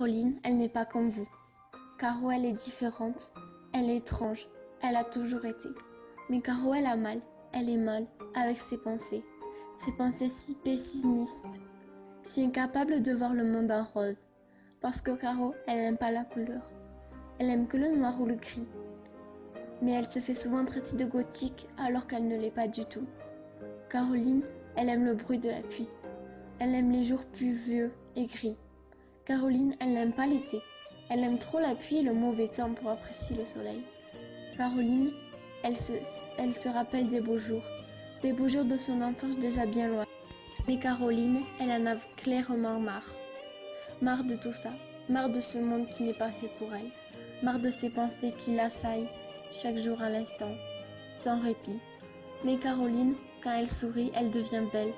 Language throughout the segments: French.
Caroline, elle n'est pas comme vous. Caro, elle est différente, elle est étrange, elle a toujours été. Mais Caro, elle a mal, elle est mal, avec ses pensées si pessimistes, si incapable de voir le monde en rose. Parce que Caro, elle n'aime pas la couleur. Elle aime que le noir ou le gris. Mais elle se fait souvent traiter de gothique alors qu'elle ne l'est pas du tout. Caroline, elle aime le bruit de la pluie. Elle aime les jours pluvieux et gris. Caroline, elle n'aime pas l'été. Elle aime trop la pluie et le mauvais temps pour apprécier le soleil. Caroline, elle se rappelle des beaux jours de son enfance déjà bien loin. Mais Caroline, elle en a clairement marre. Marre de tout ça, marre de ce monde qui n'est pas fait pour elle, marre de ces pensées qui l'assaillent chaque jour à l'instant, sans répit. Mais Caroline, quand elle sourit, elle devient belle.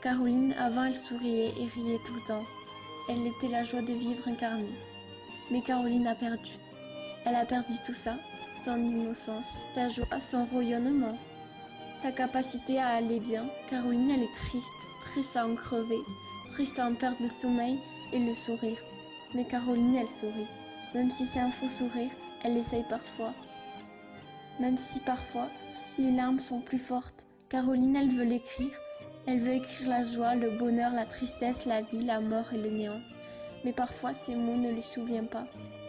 Caroline, avant, elle souriait et riait tout le temps. Elle était la joie de vivre incarnée. Mais Caroline a perdu. Elle a perdu tout ça, son innocence, sa joie, son rayonnement, sa capacité à aller bien. Caroline, elle est triste, triste à en crever, triste à en perdre le sommeil et le sourire. Mais Caroline, elle sourit. Même si c'est un faux sourire, elle essaye parfois. Même si parfois, les larmes sont plus fortes. Caroline, elle veut l'écrire. Elle veut écrire la joie, le bonheur, la tristesse, la vie, la mort et le néant. Mais parfois, ces mots ne lui souviennent pas,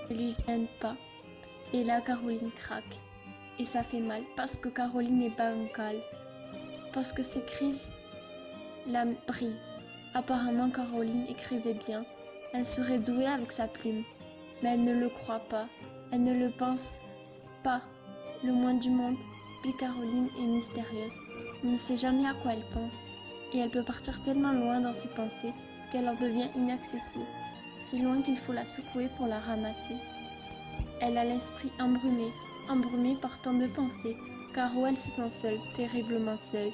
ne lui viennent pas. Et là, Caroline craque. Et ça fait mal, parce que Caroline n'est pas bancale. Parce que ces crises la brisent. Apparemment, Caroline écrivait bien. Elle serait douée avec sa plume. Mais elle ne le croit pas. Elle ne le pense pas. Le moins du monde. Puis Caroline est mystérieuse. On ne sait jamais à quoi elle pense. Et elle peut partir tellement loin dans ses pensées qu'elle en devient inaccessible. Si loin qu'il faut la secouer pour la ramasser. Elle a l'esprit embrumé par tant de pensées. Caro, elle se sent seule, terriblement seule.